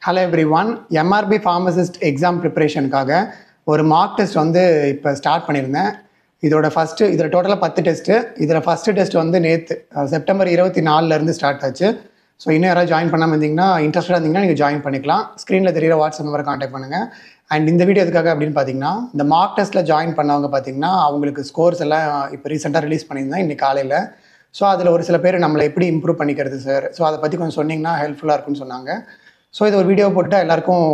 Hello everyone. MRB pharmacist exam ப்ரிப்பரேஷனுக்காக ஒரு mock test வந்து இப்போ ஸ்டார்ட் பண்ணியிருந்தேன். இதில் டோட்டலாக 10 டெஸ்ட்டு. இதில் ஃபஸ்ட்டு டெஸ்ட் வந்து நேற்று செப்டம்பர் 24 ஸ்டார்ட் ஆச்சு. ஸோ இன்னும் யாராவது ஜாயின் பண்ணாமல் இருந்தீங்கன்னா, இன்ட்ரெஸ்டாக இருந்தீங்கன்னா நீங்கள் ஜாயின் பண்ணிக்கலாம். ஸ்க்ரீனில் தெரியிற வாட்ஸ்அப் நம்பரை காண்டாக்ட் பண்ணுங்கள். அண்ட் இந்த வீடியோ எதுக்காக அப்படின்னு பார்த்தீங்கன்னா, இந்த மார்க் டெஸ்ட்டில் ஜாயின் பண்ணவங்க பார்த்தீங்கன்னா அவங்களுக்கு ஸ்கோர்ஸ் எல்லாம் இப்போ ரீசெண்டாக ரிலீஸ் பண்ணியிருந்தேன் இன்றைக்கி காலையில். ஸோ அதில் ஒரு சில பேர் நம்மளை எப்படி இம்ப்ரூவ் பண்ணிக்கிறது சார், ஸோ அதை பற்றி கொஞ்சம் சொன்னிங்கன்னா ஹெல்ப்ஃபுல்லாக இருக்குன்னு சொன்னாங்க. ஸோ இது ஒரு வீடியோ போட்டால் எல்லாருக்கும்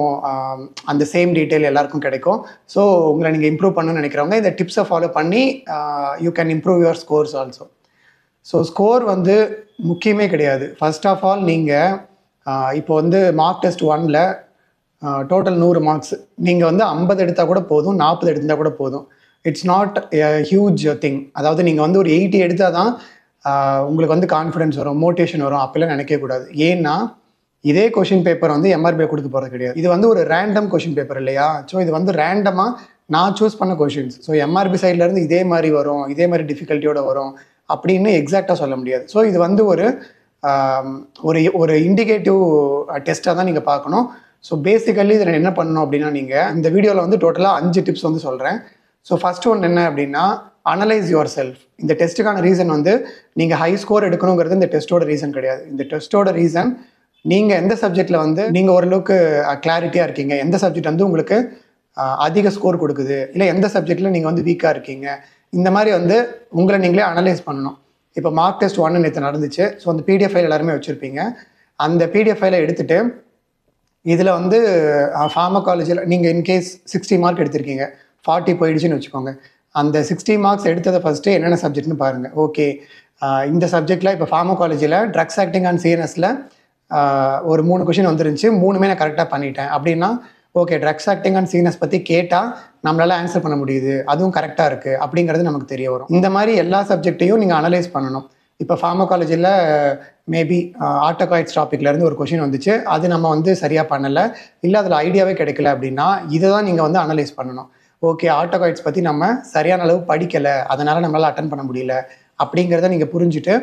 அந்த சேம் டீட்டெயில் எல்லாருக்கும் கிடைக்கும். ஸோ உங்களை நீங்கள் இம்ப்ரூவ் பண்ணணும்னு நினைக்கிறவங்க இந்த டிப்ஸை ஃபாலோ பண்ணி you can improve your scores also. So score வந்து முக்கியமே கிடையாது. ஃபர்ஸ்ட் ஆஃப் ஆல் நீங்கள் இப்போ வந்து மார்க் டெஸ்ட் 1ல் டோட்டல் 100 மார்க்ஸ். நீங்கள் வந்து 50 எடுத்தால் கூட போதும், 40 எடுத்தால் கூட போதும். It's not a huge thing. அதாவது நீங்கள் வந்து ஒரு 80 எடுத்தால் தான் உங்களுக்கு வந்து கான்ஃபிடன்ஸ் வரும், மோட்டிவேஷன் வரும், அப்பெல்லாம் நினைக்கக்கூடாது. ஏன்னா இதே கொஷின் பேப்பர் வந்து எம்ஆர்பியில் கொடுக்க போகிறது கிடையாது. இது வந்து ஒரு ரேண்டம் கொஷின் பேப்பர் இல்லையா? ஸோ இது வந்து ரேண்டமாக நான் சூஸ் பண்ண கொஷின்ஸ். ஸோ எம்ஆர்பி சைட்லேருந்து இதே மாதிரி வரும், இதே மாதிரி டிஃபிகல்ட்டியோட வரும் அப்படின்னு எக்ஸாக்டாக சொல்ல முடியாது. ஸோ இது வந்து ஒரு ஒரு இண்டிகேட்டிவ் டெஸ்ட்டாக தான் நீங்கள் பார்க்கணும். ஸோ பேசிக்கலி இதில் என்ன பண்ணணும் அப்படின்னா, நீங்கள் இந்த வீடியோவில் வந்து டோட்டலாக 5 டிப்ஸ் வந்து சொல்கிறேன். ஸோ ஃபர்ஸ்ட் ஒன் என்ன அப்படின்னா, அனலைஸ் யுவர் செல்ஃப். இந்த டெஸ்ட்டுக்கான ரீசன் வந்து நீங்கள் ஹை ஸ்கோர் எடுக்கணுங்கிறது இந்த டெஸ்ட்டோட ரீசன் கிடையாது. இந்த டெஸ்ட்டோட ரீசன் நீங்கள் எந்த சப்ஜெக்டில் வந்து நீங்கள் ஓரளவுக்கு கிளாரிட்டியாக இருக்கீங்க, எந்த சப்ஜெக்ட் வந்து உங்களுக்கு அதிக ஸ்கோர் கொடுக்குது, இல்லை எந்த சப்ஜெக்டில் நீங்கள் வந்து வீக்காக இருக்கீங்க, இந்த மாதிரி வந்து உங்களை நீங்களே அனலைஸ் பண்ணணும். இப்போ மார்க் டெஸ்ட் 1 நேற்று நடந்துச்சு. ஸோ அந்த பிடிஎஃப் ஃபைல் எல்லாருமே வச்சுருப்பீங்க. அந்த பிடிஎஃப் ஃபைலை எடுத்துகிட்டு இதில் வந்து ஃபார்மகாலஜியில் நீங்கள் இன்கேஸ் 60 மார்க் எடுத்திருக்கீங்க, 40 போயிடுச்சுன்னு வச்சுக்கோங்க. அந்த 60 மார்க்ஸ் எடுத்ததை ஃபஸ்ட்டு என்னென்ன சப்ஜெக்ட்னு பாருங்கள். ஓகே, இந்த சப்ஜெக்டில் இப்போ ஃபார்மகாலஜியில் ட்ரக்ஸ் ஆக்டிங் அண்ட் சிஎன்எஸில் ஒரு 3 கொஷின் வந்துருந்துச்சு, 3மே நான் கரெக்டாக பண்ணிட்டேன் அப்படின்னா, okay drugs acting and CNS பற்றி கேட்டால் நம்மளால் ஆன்சர் பண்ண முடியுது, அதுவும் கரெக்டாக இருக்குது அப்படிங்கிறது நமக்கு தெரிய வரும். இந்த மாதிரி எல்லா சப்ஜெக்டையும் நீங்கள் அனலைஸ் பண்ணணும். இப்போ ஃபார்மகாலஜியில் மேபி ஆட்டோகாய்ட்ஸ் டாப்பிக்லேருந்து ஒரு கொஷின் வந்துச்சு, அது நம்ம வந்து சரியாக பண்ணலை, இல்லை அதில் ஐடியாவே கிடைக்கல அப்படின்னா இதை தான் நீங்கள் வந்து அனலைஸ் பண்ணணும். ஓகே, ஆட்டோகாய்ட்ஸ் பற்றி நம்ம சரியான அளவு படிக்கலை, அதனால் நம்மளால் அட்டன் பண்ண முடியல அப்படிங்கிறத நீங்கள் புரிஞ்சுட்டு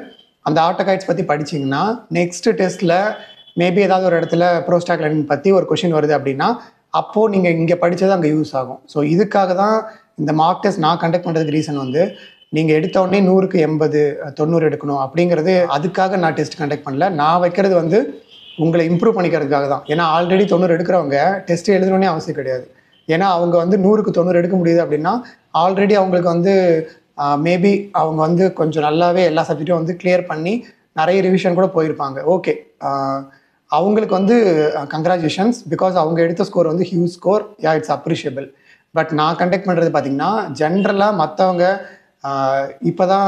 அந்த ஆட்டோகாய்ட்ஸ் பற்றி படிச்சிங்கன்னா நெக்ஸ்ட் டெஸ்ட்டில் மேபி ஏதாவது ஒரு இடத்துல ப்ரோஸ்டாக்லாண்டின் பற்றி ஒரு கொஷின் வருது அப்படின்னா அப்போது நீங்கள் இங்கே படித்தது அங்கே யூஸ் ஆகும். ஸோ இதுக்காக தான் இந்த மார்க் டெஸ்ட் நான் கண்டக்ட் பண்ணுறதுக்கு ரீசன் வந்து, நீங்கள் எடுத்தோடனே 100க்கு 80 90 எடுக்கணும் அப்படிங்கிறது அதுக்காக நான் டெஸ்ட் கண்டக்ட் பண்ணல. நான் வைக்கிறது வந்து உங்களை இம்ப்ரூவ் பண்ணிக்கிறதுக்காக தான். ஏன்னா ஆல்ரெடி 90 எடுக்கிறவங்க டெஸ்ட் எழுதணுன்னே அவசியம் கிடையாது. ஏன்னா அவங்க வந்து 100க்கு 90 எடுக்க முடியுது அப்படின்னா ஆல்ரெடி அவங்களுக்கு வந்து மேபி அவங்க வந்து கொஞ்சம் நல்லாவே எல்லா சப்ஜெக்டும் வந்து கிளியர் பண்ணி நிறைய ரிவிஷன் கூட போயிருப்பாங்க. ஓகே, அவங்களுக்கு வந்து கங்க்ராச்சுலேஷன்ஸ், பிகாஸ் அவங்க எடுத்த ஸ்கோர் வந்து huge score, yeah it's appreciable. But நான் கண்டக்ட் பண்ணுறது பார்த்திங்கன்னா ஜென்ரலாக மற்றவங்க இப்போ தான்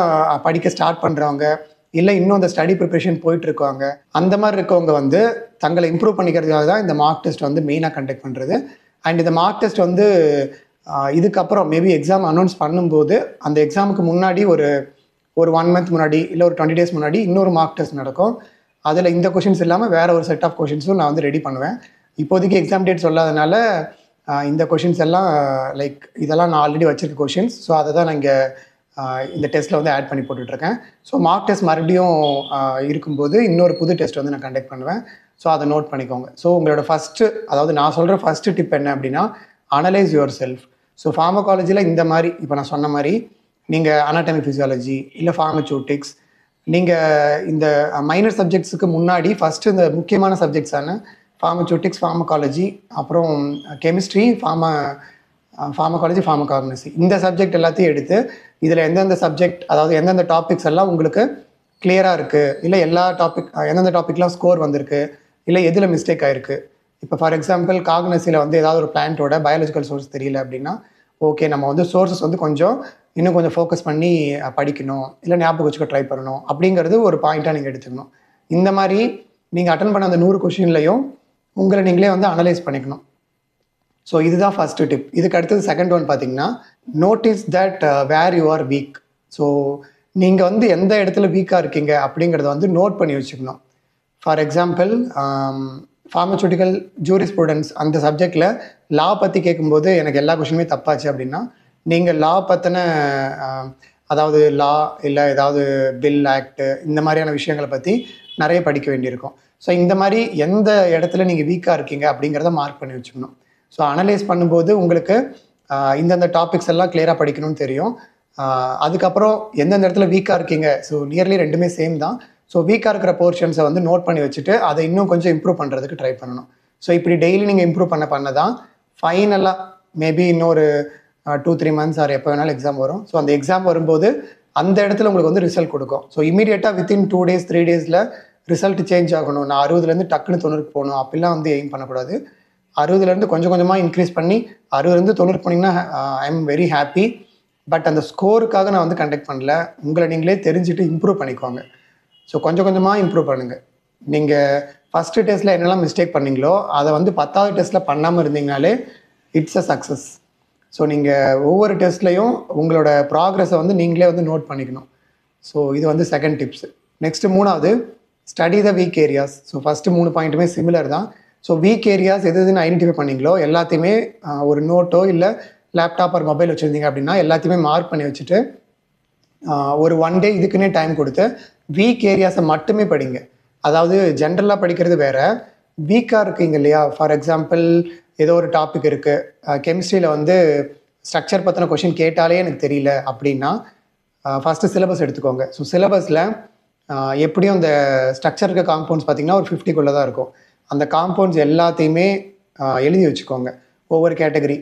படிக்க ஸ்டார்ட் பண்ணுறவங்க, இல்லை இன்னும் அந்த ஸ்டடி ப்ரிப்ரேஷன் போயிட்டுருக்காங்க, அந்த மாதிரி இருக்கவங்க வந்து தங்களை இம்ப்ரூவ் பண்ணிக்கிறதுக்காக தான் இந்த மார்க் டெஸ்ட் வந்து மெயினாக கண்டக்ட் பண்ணுறது. அண்ட் இந்த மார்க் டெஸ்ட் வந்து இதுக்கப்புறம் மேபி எக்ஸாம் அனௌன்ஸ் பண்ணும்போது அந்த எக்ஸாமுக்கு முன்னாடி ஒரு 1 மந்த் முன்னாடி இல்லை ஒரு 20 டேஸ் முன்னாடி இன்னொரு மார்க் டெஸ்ட் நடக்கும். அதில் இந்த கொஷின்ஸ் இல்லாமல் வேறு ஒரு செட் ஆஃப் கொஷின்ஸும் நான் வந்து ரெடி பண்ணுவேன். இப்போதைக்கு எக்ஸாம் டேட் சொல்லாதனால இந்த கொஷின்ஸ் எல்லாம் இதெல்லாம் நான் ஆல்ரெடி வச்சுருக்க கொஷின்ஸ். ஸோ அதை தான் நான் இங்கே இந்த டெஸ்ட்டில் வந்து ஆட் பண்ணி போட்டுட்ருக்கேன். ஸோ மார்க் டெஸ்ட் மறுபடியும் இருக்கும்போது இன்னொரு புது டெஸ்ட் வந்து நான் கண்டக்ட் பண்ணுவேன். ஸோ அதை நோட் பண்ணிக்கோங்க. ஸோ உங்களோட அதாவது நான் சொல்கிற ஃபஸ்ட்டு டிப் என்ன அப்படின்னா, அனலைஸ் யுவர் செல்ஃப். ஸோ ஃபார்மகாலஜியில் இந்த மாதிரி இப்போ நான் சொன்ன மாதிரி நீங்கள் அனாட்டமி ஃபிசியாலஜி இல்லை ஃபார்மசூட்டிக்ஸ், நீங்கள் இந்த மைனர் சப்ஜெக்ட்ஸுக்கு முன்னாடி ஃபஸ்ட்டு இந்த முக்கியமான சப்ஜெக்ட்ஸான ஃபார்மசூட்டிக்ஸ், ஃபார்மகாலஜி, அப்புறம் கெமிஸ்ட்ரி, ஃபார்மகாலஜி, ஃபார்மகாக்னசி, இந்த சப்ஜெக்ட் எல்லாத்தையும் எடுத்து இதில் எந்தெந்த சப்ஜெக்ட், அதாவது எந்தெந்த டாபிக்ஸ் எல்லாம் உங்களுக்கு கிளியராக இருக்குது, இல்லை எந்தெந்த டாப்பிக்லாம் ஸ்கோர் வந்திருக்கு, இல்லை எதில் மிஸ்டேக் ஆகிருக்கு. இப்போ ஃபார் எக்ஸாம்பிள் காக்னசியில் வந்து ஏதாவது ஒரு பிளான்ட்டோட பயாலஜிக்கல் சோர்ஸ் தெரியல அப்படின்னா, ஓகே நம்ம வந்து சோர்ஸஸ் வந்து இன்னும் கொஞ்சம் ஃபோக்கஸ் பண்ணி படிக்கணும், இல்லை ஞாபகம் வச்சுக்க ட்ரை பண்ணணும் அப்படிங்கிறது ஒரு பாயிண்ட்டாக நீங்கள் எடுத்துக்கணும். இந்த மாதிரி நீங்கள் அட்டன் பண்ண அந்த 100 கொஷின்லையும் உங்களை நீங்களே வந்து அனலைஸ் பண்ணிக்கணும். ஸோ இதுதான் ஃபஸ்ட்டு டிப். இதுக்கு அடுத்தது செகண்ட் ஒன் பார்த்தீங்கன்னா, notice that where you are weak. So நீங்கள் வந்து எந்த இடத்துல வீக்காக இருக்கீங்க அப்படிங்கிறத வந்து நோட் பண்ணி வச்சுக்கணும். ஃபார் எக்ஸாம்பிள் ஃபார்மசூட்டிக்கல் ஜூரிஸ்ப்ரூடென்ஸ் அந்த சப்ஜெக்டில் லா பற்றி கேட்கும்போது எனக்கு எல்லா கொஷினுமே தப்பாச்சு அப்படின்னா, நீங்கள் லா பற்றின அதாவது லா இல்லை ஏதாவது பில் ஆக்ட் இந்த மாதிரியான விஷயங்களை பற்றி நிறைய படிக்க வேண்டியிருக்கும். ஸோ இந்த மாதிரி எந்த இடத்துல நீங்கள் வீக்காக இருக்கீங்க அப்படிங்கிறத மார்க் பண்ணி வச்சுக்கணும். ஸோ அனலைஸ் பண்ணும்போது உங்களுக்கு இந்தந்த டாபிக்ஸ் எல்லாம் கிளியராக படிக்கணும்னு தெரியும். அதுக்கப்புறம் எந்தெந்த இடத்துல வீக்காக இருக்கீங்க, ஸோ நியர்லி ரெண்டுமே சேம் தான். ஸோ வீக்காக இருக்கிற போர்ஷன்ஸை வந்து நோட் பண்ணி வச்சுட்டு அதை இன்னும் கொஞ்சம் இம்ப்ரூவ் பண்ணுறதுக்கு ட்ரை பண்ணணும். ஸோ இப்படி டெய்லி நீங்கள் இம்ப்ரூவ் பண்ண தான் ஃபைனலாக மேபி இன்னொரு 2-3 months ஆர் எப்போ வேணாலும் எக்ஸாம் வரும். ஸோ அந்த எக்ஸாம் வரும்போது அந்த இடத்துல உங்களுக்கு வந்து ரிசல்ட் கொடுக்கும். ஸோ இமீடியட்டாக வித்தின் 2 days 3 daysல ரிசல்ட் சேஞ்ச் ஆகணும். நான் 60லேருந்து டக்குன்னு 90க்கு போகணும் அப்படிலாம் வந்து எய்ம் பண்ணக்கூடாது. 60லேருந்து கொஞ்சம் கொஞ்சமாக இன்க்ரீஸ் பண்ணி 60லேருந்து 90 போனீங்கன்னா I am very happy. But அந்த ஸ்கோருக்காக நான் வந்து கண்டக்ட் பண்ணல. உங்களை நீங்களே தெரிஞ்சுட்டு இம்ப்ரூவ் பண்ணிக்கோங்க. ஸோ கொஞ்சம் கொஞ்சமாக இம்ப்ரூவ் பண்ணுங்கள். நீங்கள் ஃபஸ்ட்டு டெஸ்ட்டில் என்னெல்லாம் மிஸ்டேக் பண்ணீங்களோ அதை வந்து 10வது டெஸ்ட்டில் பண்ணாமல் இருந்தீங்கனாலே இட்ஸ் அ சக்ஸஸ். ஸோ நீங்கள் ஒவ்வொரு டெஸ்ட்லையும் உங்களோட ப்ராக்ரஸை வந்து நீங்களே வந்து நோட் பண்ணிக்கணும். ஸோ இது வந்து செகண்ட் டிப்ஸு. நெக்ஸ்ட்டு 3வது, study the weak areas. So first 3 பாயிண்ட்டுமே சிமிலர் தான். ஸோ வீக் ஏரியாஸ் எது எதுன்னு ஐடென்டிஃபை பண்ணிங்களோ எல்லாத்தையுமே ஒரு நோட்டோ இல்லை லேப்டாப் ஆர் மொபைல் வச்சுருந்தீங்க அப்படின்னா எல்லாத்தையுமே மார்க் பண்ணி வச்சுட்டு ஒரு 1 day இதுக்குன்னே டைம் கொடுத்து வீக் ஏரியாஸை மட்டுமே படிங்க. அதாவது ஜென்ரலாக படிக்கிறது வேறு, வீக்காக இருக்கீங்க இல்லையா. ஃபார் எக்ஸாம்பிள் ஏதோ ஒரு டாபிக் இருக்குது, கெமிஸ்ட்ரியில் வந்து ஸ்ட்ரக்சர் பற்றின கொஷின் கேட்டாலே எனக்கு தெரியல அப்படின்னா ஃபஸ்ட்டு சிலபஸ் எடுத்துக்கோங்க. ஸோ சிலபஸில் எப்படியும் இந்த ஸ்ட்ரக்சர் இருக்க காம்பவுண்ட்ஸ் பார்த்திங்கன்னா ஒரு 50க்குள்ளே தான் இருக்கும். அந்த காம்பவுண்ட்ஸ் எல்லாத்தையுமே எழுதி வச்சுக்கோங்க. ஒவ்வொரு கேட்டகரி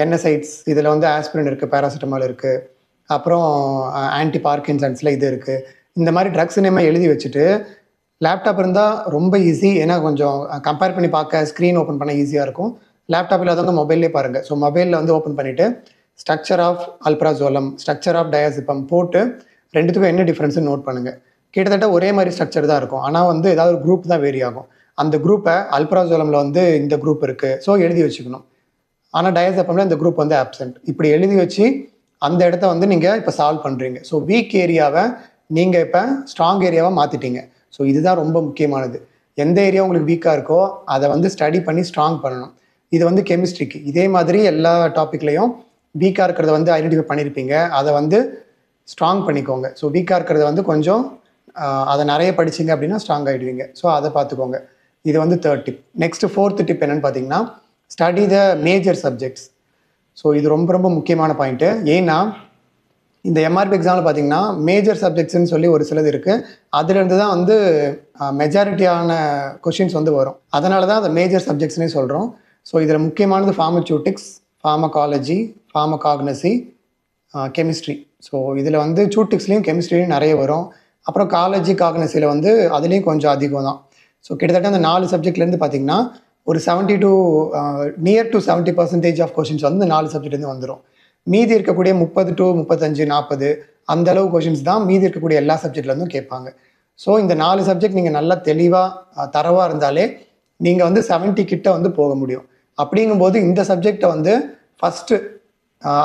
என்எஸ்ஐட்ஸ், இதில் வந்து ஆஸ்பிரின் இருக்குது, பேராசிட்டமால் இருக்குது, அப்புறம் ஆன்டி பார்க்கின்சன்ஸில் இது இருக்குது. இந்த மாதிரி ட்ரக்ஸ் நேமை எழுதி வச்சுட்டு லேப்டாப் இருந்தால் ரொம்ப ஈஸி. ஏன்னா கொஞ்சம் கம்பேர் பண்ணி பார்க்க ஸ்க்ரீன் ஓப்பன் பண்ண ஈஸியாக இருக்கும். லேப்டாப் இல்லாதவங்க மொபைல்லே பாருங்கள். ஸோ மொபைலில் வந்து ஓப்பன் பண்ணிவிட்டு ஸ்ட்ரக்சர் ஆஃப் அல்ப்ராசோலம், ஸ்ட்ரக்சர் ஆஃப் டயாசிபம் போட்டு ரெண்டுத்துக்கும் என்ன டிஃப்ரென்ஸ்னு நோட் பண்ணுங்கள். கிட்டத்தட்ட ஒரே மாதிரி ஸ்ட்ரக்சர் தான் இருக்கும். ஆனால் வந்து ஏதாவது ஒரு குரூப் தான் வேரி ஆகும். அந்த குரூப்பை அல்ப்ராசோலமில் வந்து இந்த குரூப் இருக்குது, ஸோ எழுதி வச்சுக்கணும். ஆனால் டயாசிபமில் இந்த குரூப் வந்து ஆப்சென்ட். இப்படி எழுதி வச்சு அந்த இடத்த வந்து நீங்கள் இப்போ சால்வ் பண்ணுறீங்க. ஸோ வீக் ஏரியாவை நீங்கள் இப்போ ஸ்ட்ராங் ஏரியாவாக மாற்றிட்டீங்க. ஸோ இதுதான் ரொம்ப முக்கியமானது. எந்த ஏரியா உங்களுக்கு வீக்காக இருக்கோ அதை வந்து ஸ்டடி பண்ணி ஸ்ட்ராங் பண்ணணும். இது வந்து கெமிஸ்ட்ரிக்கு. இதே மாதிரி எல்லா டாப்பிக்லையும் வீக்காக இருக்கிறத வந்து ஐடென்டிஃபை பண்ணியிருப்பீங்க, அதை வந்து ஸ்ட்ராங் பண்ணிக்கோங்க. ஸோ வீக்காக இருக்கிறத வந்து கொஞ்சம் அதை நிறைய படிச்சிங்க அப்படின்னா ஸ்ட்ராங் ஆகிடுவீங்க. ஸோ அதை பார்த்துக்கோங்க. இது வந்து 3rd tip. Next 4th tip என்னென்னு பார்த்தீங்கன்னா, study the major subjects. So இது ரொம்ப ரொம்ப முக்கியமான பாயிண்ட்டு. ஏன்னா இந்த எம்ஆர்பி எக்ஸாமில் பார்த்தீங்கன்னா மேஜர் சப்ஜெக்ட்ஸ்ன்னு சொல்லி ஒரு சிலது இருக்குது. அதுலேருந்து தான் வந்து மெஜாரிட்டியான கொஷின்ஸ் வந்து வரும். அதனால தான் அதை மேஜர் சப்ஜெக்ட்ஸ்னே சொல்கிறோம். ஸோ இதில் முக்கியமானது pharmaceutics, pharmacology, pharmacognosy, chemistry. So இதில் வந்து சூட்டிக்ஸ்லேயும் கெமிஸ்ட்ரிலையும் நிறைய வரும். அப்புறம் காலஜி காக்னசியில் வந்து அதுலேயும் கொஞ்சம் அதிகம் தான். ஸோ கிட்டத்தட்ட அந்த 4 சப்ஜெக்ட்லேருந்து பார்த்தீங்கன்னா ஒரு 70 to near to 70% of questions வந்து இந்த 4 சப்ஜெக்ட்லேருந்து வந்துடும். மீதி இருக்கக்கூடிய 30 to 35, 40 அந்த அளவு கொஷின்ஸ் தான் மீதி இருக்கக்கூடிய எல்லா சப்ஜெக்ட்லேருந்தும் கேட்பாங்க. ஸோ இந்த 4 சப்ஜெக்ட் நீங்கள் நல்லா தெளிவாக தரவாக இருந்தாலே நீங்கள் வந்து 70 கிட்ட வந்து போக முடியும். அப்படிங்கும்போது இந்த சப்ஜெக்டை வந்து ஃபஸ்ட்டு,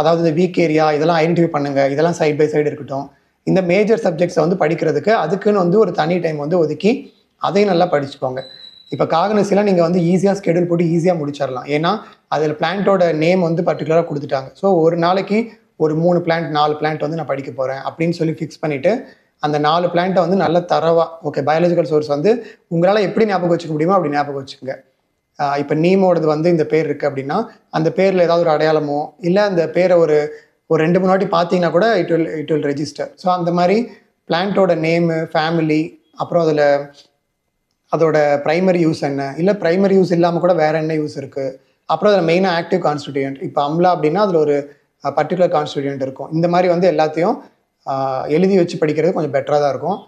அதாவது இந்த வீக் ஏரியா இதெல்லாம் ஐடென்டிஃபை பண்ணுங்கள். இதெல்லாம் சைட் பை சைடு இருக்கட்டும். இந்த மேஜர் சப்ஜெக்ட்ஸை வந்து படிக்கிறதுக்கு அதுக்குன்னு வந்து ஒரு தனி டைம் வந்து ஒதுக்கி அதையும் நல்லா படிச்சுக்கோங்க. இப்போ காக்னசிலாம் நீங்கள் வந்து ஈஸியாக ஸ்கெடியூல் போட்டு ஈஸியாக முடிச்சிடலாம். ஏன்னா அதில் பிளான்ட்டோட நேம் வந்து பர்டிகுலராக கொடுத்துட்டாங்க. ஸோ ஒரு நாளைக்கு ஒரு 3 பிளான்ட் 4 பிளான்ட் வந்து நான் படிக்க போகிறேன் அப்படின்னு சொல்லி ஃபிக்ஸ் பண்ணிவிட்டு அந்த 4 பிளான்ட்டை வந்து நல்ல தரவாக, ஓகே பயாலஜிக்கல் சோர்ஸ் வந்து உங்களால் எப்படி ஞாபகம் வச்சுக்க முடியுமோ அப்படி ஞாபகம் வச்சுக்கோங்க. இப்போ நீமோடது வந்து இந்த பேர் இருக்குது அப்படின்னா அந்த பேரில் ஏதாவது ஒரு அடையாளமோ இல்லை அந்த பேரை ஒரு 2-3 வாட்டி பார்த்தீங்கன்னா கூட இட் வில் ரெஜிஸ்டர். ஸோ அந்த மாதிரி பிளான்ட்டோட நேமு, ஃபேமிலி, அப்புறம் அதில் அதோட ப்ரைமரி யூஸ் என்ன, இல்லை ப்ரைமரி யூஸ் இல்லாமல் கூட வேறு என்ன யூஸ் இருக்குது, அப்புறம் அதில் மெயினாக ஆக்டிவ் கான்ஸ்டிடியூயன்ட். இப்போ அம்லா அப்படின்னா அதில் ஒரு பர்டிகுலர் கான்ஸ்டிடியூயன்ட் இருக்கும். இந்த மாதிரி வந்து எல்லாத்தையும் எழுதி வச்சு படிக்கிறது கொஞ்சம் பெட்டராக தான் இருக்கும்.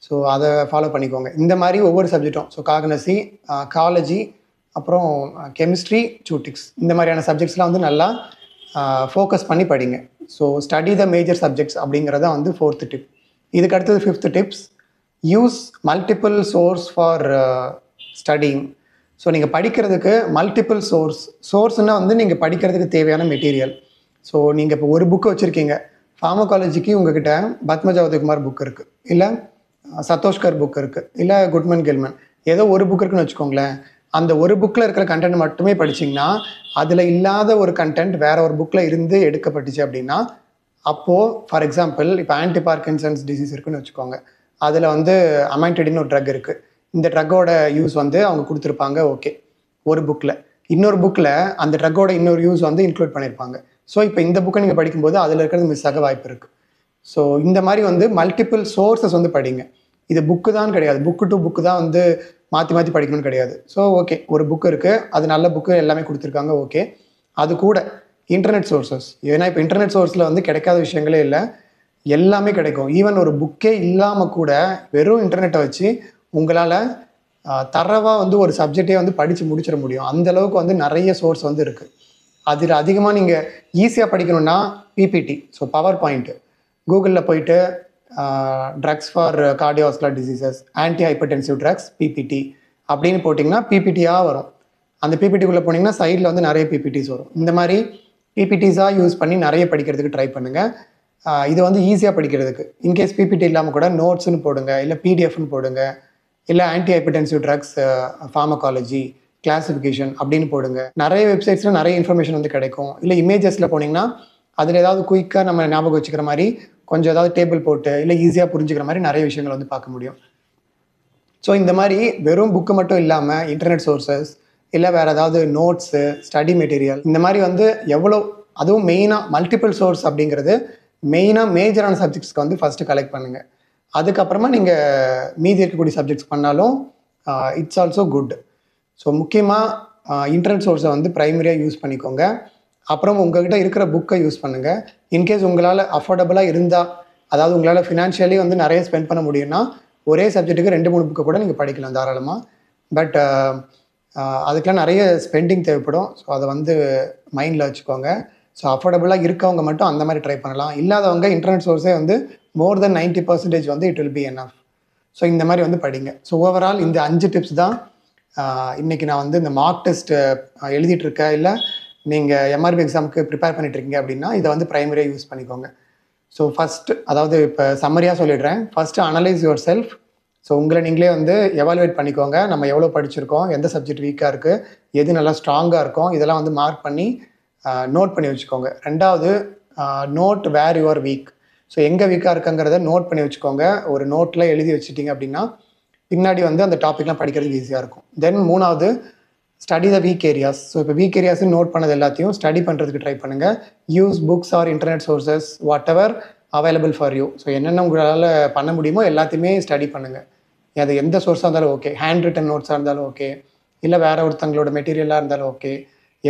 ஸோ அதை ஃபாலோ பண்ணிக்கோங்க. இந்த மாதிரி ஒவ்வொரு சப்ஜெக்ட்டும், ஸோ காக்னசி, காலஜி, அப்புறம் கெமிஸ்ட்ரி, சூட்டிக்ஸ், இந்த மாதிரியான சப்ஜெக்ட்ஸ்லாம் வந்து நல்லா ஃபோக்கஸ் பண்ணி படிங்க. So study the major subjects அப்படிங்கிறத வந்து 4th டிப். இதுக்கு அடுத்தது 5th tips, use multiple source for studying. So நீங்கள் படிக்கிறதுக்கு மல்டிபிள் சோர்ஸ்னால் வந்து நீங்கள் படிக்கிறதுக்கு தேவையான மெட்டீரியல். ஸோ நீங்கள் இப்போ ஒரு புக்கு வச்சுருக்கீங்க, ஃபார்மகாலஜிக்கு உங்ககிட்ட பத்மஜா உதயகுமார் புக் இருக்குது, இல்லை சத்தோஷ்கர் புக் இருக்குது, இல்லை குட்மன் கெல்மன், ஏதோ ஒரு புக் இருக்குன்னு வச்சுக்கோங்களேன். அந்த ஒரு புக்கில் இருக்கிற கண்டென்ட் மட்டுமே படிச்சிங்கன்னா அதில் இல்லாத ஒரு கண்டென்ட் வேற ஒரு புக்கில் இருந்து எடுக்கப்பட்டுச்சு அப்படின்னா அப்போது ஃபார் எக்ஸாம்பிள் இப்போ ஆன்டி பார்க்கின்சன்ஸ் டிசீஸ் இருக்குன்னு வச்சுக்கோங்க. அதில் வந்து அமைன்டிடின்னு ஒரு ட்ரக் இருக்குது. இந்த ட்ரக்கோட யூஸ் வந்து அவங்க கொடுத்துருப்பாங்க, ஓகே, ஒரு புக்கில். இன்னொரு புக்கில் அந்த ட்ரக்கோட இன்னொரு யூஸ் வந்து இன்க்ளூட் பண்ணியிருப்பாங்க. ஸோ இப்போ இந்த புக்கை நீங்கள் படிக்கும்போது அதில் இருக்கிறது மிஸ் ஆக வாய்ப்பு இருக்குது. ஸோ இந்த மாதிரி வந்து மல்டிபிள் சோர்ஸஸ் வந்து படிங்க. இது புக்கு தான் கிடையாது, புக்கு டு புக்கு தான் வந்து மாற்றி மாற்றி படிக்கணும்னு கிடையாது. ஸோ ஓகே, ஒரு புக்கு இருக்குது, அது நல்ல புக்கு எல்லாமே கொடுத்துருக்காங்க, ஓகே. அது கூட இன்டர்நெட் சோர்ஸஸ், ஏன்னா இப்போ இன்டர்நெட் சோர்ஸில் வந்து கிடைக்காத விஷயங்களே இல்லை, எல்லாமே கிடைக்கும். ஈவன் ஒரு புக்கே இல்லாமல் கூட வெறும் இன்டர்நெட்டை வச்சு உங்களால் தரவாக வந்து ஒரு சப்ஜெக்டே வந்து படித்து முடிச்சிட முடியும். அந்தளவுக்கு வந்து நிறைய சோர்ஸ் வந்து இருக்குது. அதில் அதிகமாக நீங்கள் ஈஸியாக படிக்கணும்னா பிபிடி, ஸோ பவர் பாயிண்ட்டு, கூகுளில் போயிட்டு drugs for cardiovascular diseases, anti hypertensive drugs PPT அப்படின்னு போட்டிங்கன்னா பிபிடியாக வரும். அந்த பிபிடிக்குள்ளே போனீங்கன்னா சைடில் வந்து நிறைய பிபிடிஸ் வரும். இந்த மாதிரி பிபிடிஸாக யூஸ் பண்ணி நிறைய படிக்கிறதுக்கு ட்ரை பண்ணுங்கள். இது வந்து ஈஸியாக படிக்கிறதுக்கு. இன்கேஸ் பிபிடி இல்லாமல் கூட நோட்ஸ்னு போடுங்க, இல்லை பிடிஎஃப்னு போடுங்க, இல்லை anti hypertensive drugs pharmacology classification அப்படின்னு போடுங்க. நிறைய வெப்சைட்ஸில் நிறைய இன்ஃபர்மேஷன் வந்து கிடைக்கும். இல்லை இமேஜஸில் போனீங்கன்னா அதில் ஏதாவது குயிக்காக நம்ம ஞாபகம் வச்சுக்கிற மாதிரி கொஞ்சம் ஏதாவது டேபிள் போட்டு இல்லை ஈஸியாக புரிஞ்சுக்கிற மாதிரி நிறைய விஷயங்கள் வந்து பார்க்க முடியும். ஸோ இந்த மாதிரி வெறும் புக்கு மட்டும் இல்லாமல் இன்டர்நெட் சோர்ஸஸ், இல்லை வேறு ஏதாவது நோட்ஸு, ஸ்டடி மெட்டீரியல், இந்த மாதிரி வந்து எவ்வளோ, அதுவும் மெயினாக மல்டிபிள் சோர்ஸ் அப்படிங்கிறது மெயினாக மேஜரான சப்ஜெக்ட்ஸ்க்கு வந்து ஃபஸ்ட்டு கலெக்ட் பண்ணுங்கள். அதுக்கப்புறமா நீங்கள் மீதி இருக்கக்கூடிய சப்ஜெக்ட்ஸ் பண்ணாலும் இட்ஸ் ஆல்சோ குட். ஸோ முக்கியமாக இன்டர்நெட் சோர்ஸை வந்து ப்ரைமரியாக யூஸ் பண்ணிக்கோங்க. அப்புறம் உங்கள்கிட்ட இருக்கிற புக்கை யூஸ் பண்ணுங்கள். இன்கேஸ் உங்களால் அஃபோர்டபுளாக இருந்தால், அதாவது உங்களால் ஃபினான்ஷியலி வந்து நிறைய ஸ்பெண்ட் பண்ண முடியும்னா ஒரே சப்ஜெக்ட்டுக்கு 2-3 புக்கை கூட நீங்கள் படிக்கலாம் தாராளமாக. பட் அதுக்கெலாம் நிறைய ஸ்பெண்டிங் தேவைப்படும். ஸோ அதை வந்து மைண்டில் வச்சுக்கோங்க. ஸோ அஃபோர்டபுளாக இருக்கவங்க மட்டும் அந்த மாதிரி ட்ரை பண்ணலாம். இல்லாதவங்க இன்டர்நெட் சோர்ஸே வந்து மோர் தென் 90% வந்து it will be enough. So இந்த மாதிரி வந்து படிங்க. ஸோ ஓவரால் இந்த 5 டிப்ஸ் தான் இன்றைக்கி நான் வந்து இந்த மார்க் டெஸ்ட் எழுதிட்டுருக்கேன், இல்லை நீங்கள் எம்ஆர்பி எக்ஸாமுக்கு ப்ரிப்பேர் பண்ணிட்டுருக்கீங்க அப்படின்னா இதை வந்து ப்ரைமரியாக யூஸ் பண்ணிக்கோங்க. ஸோ ஃபஸ்ட்டு, அதாவது இப்போ சம்மரியாக சொல்லிடுறேன். First analyse your self. So உங்களை நீங்களே வந்து எவாலுவேட் பண்ணிக்கோங்க. நம்ம எவ்வளோ படிச்சிருக்கோம், எந்த சப்ஜெக்ட் வீக்காக இருக்குது, எது நல்லா ஸ்ட்ராங்காக இருக்கும், இதெல்லாம் வந்து மார்க் பண்ணி நோட் பண்ணி வச்சுக்கோங்க. ரெண்டாவது, note where your weak. So எங்கே வீக்காக இருக்குங்கிறத நோட் பண்ணி வச்சுக்கோங்க. ஒரு நோட்டில் எழுதி வச்சுட்டிங்க அப்படின்னா பின்னாடி வந்து அந்த டாப்பிக்லாம் படிக்கிறதுக்கு ஈஸியாக இருக்கும். தென் மூணாவது, study the weak areas. So இப்போ வீக் ஏரியாஸ்ன்னு நோட் பண்ணது எல்லாத்தையும் ஸ்டடி பண்ணுறதுக்கு ட்ரை பண்ணுங்கள். Use books or internet sources whatever available for you. So என்னென்ன உங்களால் பண்ண முடியுமோ எல்லாத்தையுமே ஸ்டடி பண்ணுங்கள். அது எந்த சோர்ஸாக இருந்தாலும் ஓகே, ஹேண்ட் ரிட்டன் நோட்ஸாக இருந்தாலும் ஓகே, இல்லை வேறு ஒருத்தங்களோட மெட்டீரியலாக இருந்தாலும் ஓகே,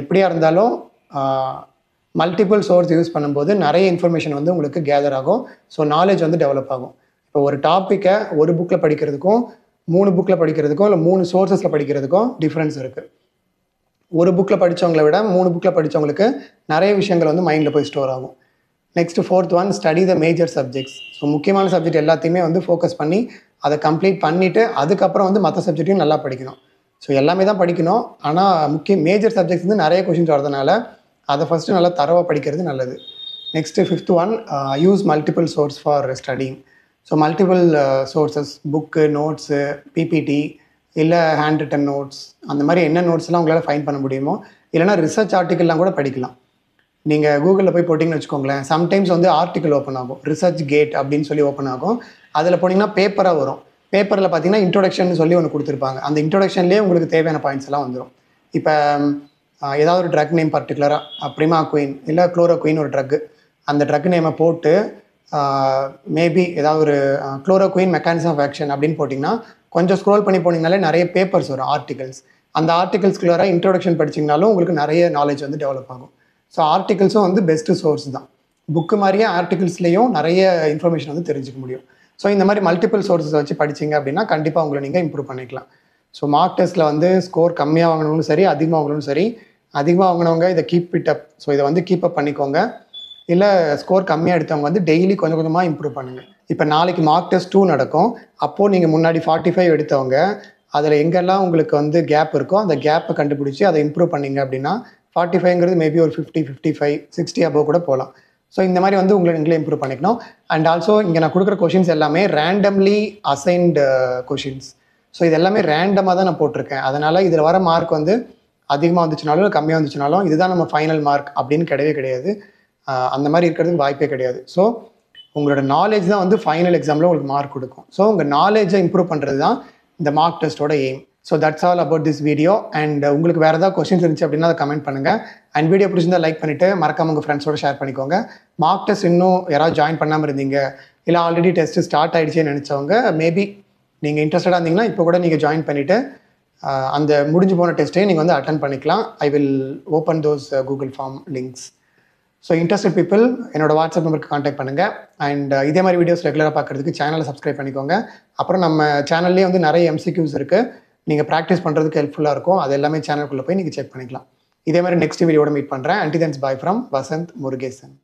எப்படியா இருந்தாலும் மல்டிபிள் சோர்ஸ் யூஸ் பண்ணும்போது நிறைய இன்ஃபர்மேஷன் வந்து உங்களுக்கு கேதர் ஆகும். ஸோ நாலேஜ் வந்து டெவலப் ஆகும். இப்போ ஒரு டாப்பிக்கை ஒரு புக்கில் படிக்கிறதுக்கும் 3 புக்கில் படிக்கிறதுக்கும் இல்லை 3 சோர்ஸஸில் படிக்கிறதுக்கும் டிஃப்ரென்ஸ் இருக்குது. ஒரு புக்கில் படித்தவங்களை விட 3 புக்கில் படித்தவங்களுக்கு நிறைய விஷயங்கள் வந்து மைண்டில் போய் ஸ்டோர் ஆகும். Next 4th one, study the major subjects. So முக்கியமான சப்ஜெக்ட் எல்லாத்தையுமே வந்து ஃபோக்கஸ் பண்ணி அதை கம்ப்ளீட் பண்ணிவிட்டு அதுக்கப்புறம் வந்து மற்ற சப்ஜெக்ட்டையும் நல்லா படிக்கணும். ஸோ எல்லாமே தான் படிக்கணும், ஆனால் மேஜர் சப்ஜெக்ட்ஸ் வந்து நிறைய கொஷின்ஸ் வரதுனால அதை ஃபஸ்ட்டு நல்லா தரவாக படிக்கிறது நல்லது. Next 5th one, use multiple source for studying. So multiple sources, book, notes, PPT, இல்லை ஹேண்ட் ரிட்டன் நோட்ஸ், அந்த மாதிரி என்ன நோட்ஸ்லாம் உங்களால் ஃபைண்ட் பண்ண முடியுமோ, இல்லைனா ரிசர்ச் ஆர்டிக்கல்லாம் கூட படிக்கலாம். நீங்கள் கூகுளில் போய் போட்டிங்கன்னு வச்சுக்கோங்களேன், சம்டைம்ஸ் வந்து ஆர்டிக்கல் ஓப்பன் ஆகும், ரிசர்ச் கேட் அப்படின்னு சொல்லி ஓப்பன் ஆகும். அதில் போனீங்கன்னா பேப்பராக வரும். பேப்பரில் பார்த்தீங்கன்னா இன்ட்ரோடக்ஷன் சொல்லி ஒன்று கொடுத்துருப்பாங்க. அந்த இன்ட்ரோடக்ஷன்லேயே உங்களுக்கு தேவையான பாயிண்ட்ஸ் எல்லாம் வந்துடும். இப்போ ஏதாவது ஒரு ட்ரக் நேம் பர்டிகுலராக ப்ரிமாக்வின் இல்லை குளோரோக்வின் ஒரு ட்ரக்கு, அந்த ட்ரக் நேமை போட்டு மேபி ஏதாவது ஒரு குளோரோக்வின் மெக்கானிசம் ஆஃப் ஆக்ஷன் அப்படின்னு போட்டிங்கன்னா கொஞ்சம் ஸ்க்ரோல் பண்ணி போனீங்கனாலே நிறைய பேப்பர்ஸ் வரும், ஆர்டிகல்ஸ். அந்த ஆர்டிகல்ஸ்குள்ளார இன்ட்ரோடக்ஷன் படிச்சிங்கனாலும் உங்களுக்கு நிறைய நாலேஜ் வந்து டெவலப் ஆகும். ஸோ ஆர்டிகல்ஸும் வந்து பெஸ்ட்டு சோர்ஸ் தான். புக்கு மாதிரியே ஆர்டிகல்ஸ்லேயும் நிறைய இன்ஃபர்மேஷன் வந்து தெரிஞ்சுக்க முடியும். ஸோ இந்த மாதிரி மல்டிபிள் சோர்ஸஸ் வச்சு படிச்சிங்க அப்படின்னா கண்டிப்பாக உங்களை நீங்கள் இம்ப்ரூவ் பண்ணிக்கலாம். ஸோ மார்க் டெஸ்ட்டில் வந்து ஸ்கோர் கம்மியாக வாங்கினவங்களும் சரி, அதிகமாக வாங்கினவங்களும் சரி, அதிகமாக வாங்கினவங்க இதை கீப் இட் அப். ஸோ இதை வந்து கீப் அப் பண்ணிக்கோங்க. இல்லை ஸ்கோர் கம்மியாக எடுத்தவங்க வந்து டெய்லி கொஞ்சம் கொஞ்சமாக இம்ப்ரூவ் பண்ணுங்கள். இப்போ நாளைக்கு மார்க் டெஸ்ட் 2 நடக்கும். அப்போது நீங்கள் முன்னாடி 45 எடுத்தவங்க அதில் எங்கெல்லாம் உங்களுக்கு வந்து கேப் இருக்கோ அந்த கேப்பை கண்டுபிடிச்சி அதை இம்ப்ரூவ் பண்ணிங்க அப்படின்னா 45ங்கிறது மேபி ஒரு 50, 55, 60 அபோவ் கூட போகலாம். ஸோ இந்த மாதிரி வந்து உங்களை நீங்களே இம்ப்ரூவ் பண்ணிக்கணும். அண்ட் ஆல்சோ இங்கே நான் கொடுக்குற கொஷின்ஸ் எல்லாமே ரேண்டம்லி அசைன்டு கொஷின்ஸ். ஸோ இது எல்லாமே ரேண்டமாக தான் நான் போட்டிருக்கேன். அதனால் இதில் வர மார்க் வந்து அதிகமாக வந்துச்சுனாலும் கம்மியாக வந்துச்சுனாலும் இதுதான் நம்ம ஃபைனல் மார்க் அப்படின்னு கிடையவே கிடையாது. அந்த மாதிரி இருக்கிறதுக்கு வாய்ப்பே கிடையாது. ஸோ உங்களோட நாலேஜ் தான் வந்து ஃபைனல் எக்ஸாமில் உங்களுக்கு மார்க் கொடுக்கும். ஸோ உங்கள் நாலேஜை இம்ப்ரூவ் பண்ணுறது தான் இந்த மார்க் டெஸ்ட்டோட aim. So that's all about this video. And உங்களுக்கு வேறு ஏதாவது கொஸ்டின்ஸ் இருந்துச்சு அப்படின்னா அதை கமெண்ட் பண்ணுங்கள். அண்ட் வீடியோ பிடிச்சிருந்தா லைக் பண்ணிவிட்டு மறக்காம உங்கள் ஃப்ரெண்ட்ஸோட ஷேர் பண்ணிக்கோங்க. மார்க் டெஸ்ட் இன்னும் யாராவது ஜாயின் பண்ணாமல் இருந்தீங்க, இல்லை ஆல்ரெடி டெஸ்ட்டு ஸ்டார்ட் ஆகிடுச்சேன்னு நினச்சவங்க, மேபி நீங்கள் இன்ட்ரெஸ்டடாக இருந்தீங்கன்னா இப்போ கூட நீங்கள் ஜாயின் பண்ணிவிட்டு அந்த முடிஞ்சு போன டெஸ்ட்டையும் நீங்கள் வந்து அட்டன் பண்ணிக்கலாம். I will open those Google form links. So interested people என்னோட வாட்ஸ்அப் நம்பருக்கு காண்டாக்ட் பண்ணுங்கள். அண்ட் இதே மாதிரி வீடியோஸ் ரெகுலராக பார்க்குறதுக்கு சேனலை சப்ஸ்கிரைப் பண்ணிக்கோங்க. அப்புறம் நம்ம சேனல்லேயே வந்து நிறைய எம்சிக்யூஸ் இருக்குது, நீங்கள் ப்ராக்டிஸ் பண்ணுறதுக்கு ஹெல்ப்ஃபுல்லாக இருக்கும். அது எல்லாமே சேனலுக்குள்ளே போய் நீங்கள் செக் பண்ணிக்கலாம். இதே மாதிரி நெக்ஸ்ட் வீடியோட மீட் பண்ணுறேன். Until then by from Vasanth Murugesan.